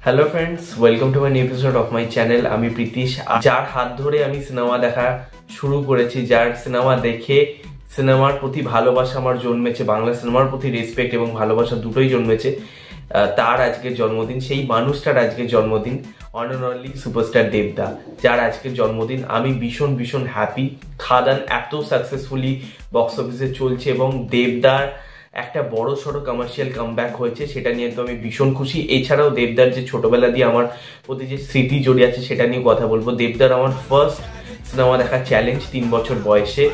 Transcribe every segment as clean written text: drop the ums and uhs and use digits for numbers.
Hello friends, welcome to my new episode of my channel. আমি প্রীতিশ, যার হাত ধরে আমি সিনেমা দেখা শুরু করেছি, যার সিনেমা দেখে সিনেমার প্রতি ভালোবাসা আমার জন্মেছে, বাংলা সিনেমার প্রতি রেসপেক্ট এবং ভালোবাসা দুটোই জন্মেছে, তার আজকের জন্মদিন। সেই মানুষটার আজকের জন্মদিন, অন অ্যান্ড অনলি সুপারস্টার দেবদা, যার আজকের জন্মদিন। আমি ভীষণ ভীষণ হ্যাপি। খাদান এত সাকসেসফুলি বক্স অফিসে চলছে এবং দেবদার একটা বড় সড়ো কমার্শিয়াল কামব্যাক হয়েছে, সেটা নিয়ে তো আমি ভীষণ খুশি। এছাড়াও দেবদার যে ছোটবেলা দিয়ে আমার প্রতি যে স্মৃতি জড়িয়ে আছে সেটা নিয়ে কথা বলবো। দেবদার আমার ফার্স্ট সিনেমা দেখার চ্যালেঞ্জ 3 বছর বয়সে,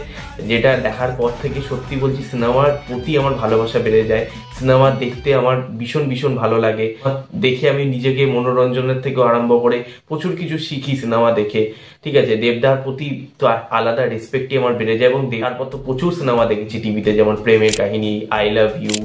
যেটা দেখার পর থেকে সত্যি বলছি সিনেমার প্রতি আমার ভালোবাসা বেড়ে যায়। সিনেমা দেখতে আমার ভীষণ ভীষণ ভালো লাগে। দেখে আমি নিজেকে মনোরঞ্জনের থেকে আরম্ভ করে প্রচুর কিছু শিখি সিনেমা দেখে। ঠিক আছে, দেবদার প্রতি তো আলাদা রেসপেক্টই আমার বেড়ে যায় এবং তারপর তো প্রচুর সিনেমা দেখেছি টিভিতে, যেমন প্রেমের কাহিনী, আই লাভ ইউ,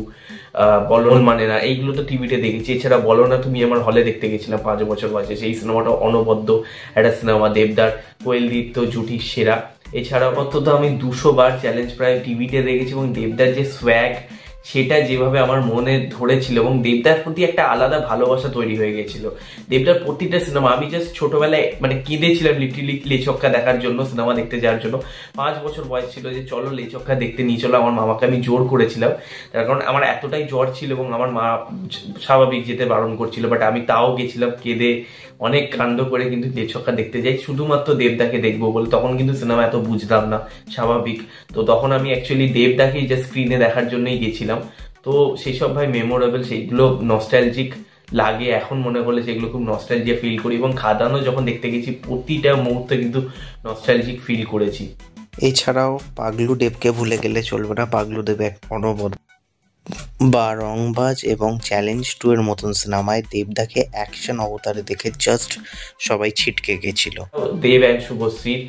বলো মানে না, এইগুলো তো টিভিতে দেখেছি। এছাড়া বলো না তুমি আমার হলে দেখতে গেছিলাম 5 বছর বয়সে, সেই সিনেমাটা অনবদ্য একটা সিনেমা। দেবদার কোয়েল দীপ্ত জুটি সেরা। এছাড়াও অন্তত আমি 200 বার চ্যালেঞ্জ প্রায় টিভিতে দেখেছি এবং দেবদার যে সোয়াগ সেটা যেভাবে আমার মনে ধরেছিল এবং দেবদার প্রতি একটা আলাদা ভালোবাসা তৈরি হয়ে গেছিল। দেবদার প্রতিটা সিনেমা আমি জাস্ট ছোটবেলায় কেঁদেছিলাম লিটারেলি লেচক্কা দেখার জন্য, সিনেমা দেখতে যাওয়ার জন্য। 5 বছর বয়স ছিল যে চলো লেচক্কা দেখতে নিয়ে চলো, আমার মামাকে আমি জোর করেছিলাম, তার কারণ আমার এতটাই জ্বর ছিল এবং আমার মা স্বাভাবিক যেতে বারণ করছিল, বাট আমি তাও গেছিলাম কেঁদে অনেক কাণ্ড করে, কিন্তু লেচক্কা দেখতে যাই শুধুমাত্র দেবদাকে দেখবো বলে। তখন কিন্তু সিনেমা এত বুঝতাম না, স্বাভাবিক। তো তখন আমি অ্যাকচুয়ালি দেবদাকেই যে স্ক্রিনে দেখার জন্যই গেছিলাম। তো সেই সব ভাই মেমোরেবল, সেইগুলো নস্টালজিক লাগে এখন মনে করলে, সেগুলো খুব নস্টালজিয়া ফিল করি। এবং খাদানও যখন দেখতে গেছি প্রতিটা মুহূর্তে কিন্তু নস্টালজিক ফিল করেছি। এছাড়াও পাগলু দেবকে ভুলে গেলে চলবে না। পাগলু দেব এক অনবদ্য বা রংবাজ এবং চ্যালেঞ্জ 2 এর মতন সিনেমায় দেবদাকে অ্যাকশন অবতারে দেখে জাস্ট সবাই ছিটকে গেছিল। দেব অ্যান্ড শুভশ্রীর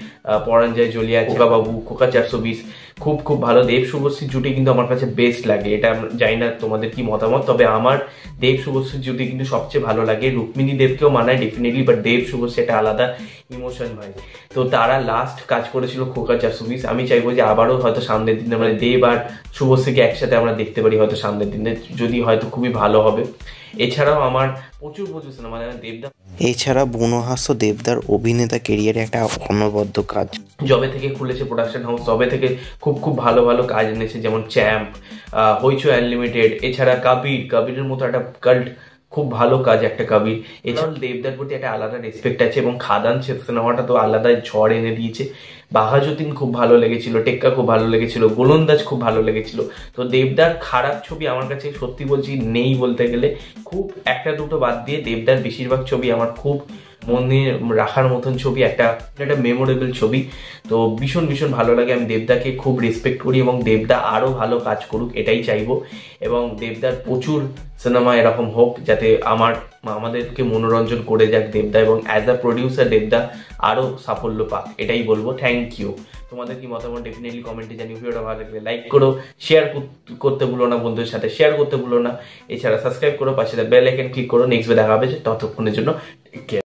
পরাঞ্জয় জ্বলিয়া বাবু, কোকা 420 খুব খুব ভালো। দেব শুভশ্রীর জুটি কিন্তু আমার কাছে বেস্ট লাগে। এটা জানি না তোমাদের কি মতামত, তবে আমার দেব শুভশ্রীর জুটি কিন্তু সবচেয়ে ভালো লাগে। রুক্মিণী দেবকেও মানায় ডেফিনেটলি, বাট দেব শুভশ্রী একটা আলাদা ইমোশন ভাই। তো তারা লাস্ট কাজ করেছিল খোকা 420। আমি চাইবো যে আবারও হয়তো সামনের দিনে মানে দেব আর শুভশ্রীকে একসাথে আমরা দেখতে পারি হয়তো সামনের দিনে, যদি হয়তো খুবই ভালো হবে। এছাড়াও আমার প্রচুর প্রচুর সিনেমা দেবদা। এছাড়া বুনোহাস্য দেবদার অভিনেতা কেরিয়ারে একটা অনবদ্য কাজ। জবে থেকে খুলেছে প্রোডাকশন হাউস, জবে থেকে খুব খুব ভালো ভালো কাজ এনেছে, যেমন চ্যাম্প, হইচই আনলিমিটেড, এছাড়া কবিরের মতো একটা কাল্ট খুব ভালো কাজ একটা কবির। এছাড়া দেবদার প্রতি একটা আলাদা রেসপেক্ট আছে এবং খাদান সিনেমাটা তো আলাদা ঝড় এনে দিয়েছে। বাঘাযতীন খুব ভালো লেগেছিল, টেক্কা খুব ভালো লেগেছিল, গোলন্দাজ খুব ভালো লেগেছিল। তো দেবদার খারাপ ছবি আমার কাছে সত্যি বলছি নেই বলতে গেলে, খুব একটা দুটো বাদ দিয়ে দেবদার বেশিরভাগ ছবি আমার খুব মনে রাখার মতন ছবি, একটা মেমোরেবল ছবি। তো ভীষণ ভীষণ ভালো লাগে। আমি দেবদাকে খুব রেসপেক্ট করি এবং দেবদা আরো ভালো কাজ করুক এটাই চাইবো। এবং দেবদার প্রচুর সিনেমা এরকম হোক যাতে আমাদেরকে মনোরঞ্জন করে যাক দেবদা, এবং অ্যাজ আ প্রডিউসার দেবদা আরো সাফল্য পাক, এটাই বলবো। Thank you. তোমাদের কি মতামত ডেফিনেটলি কমেন্টে জানিও। ভিডিওটা ভালো লাগলে লাইক করো, শেয়ার করতে ভুলো না, বন্ধুদের সাথে শেয়ার করতে ভুলো না। এছাড়া সাবস্ক্রাইব করো, পাশে বেল আইকন ক্লিক করো। নেক্সট দেখা হবে, ততক্ষণের জন্য টেক কেয়ার।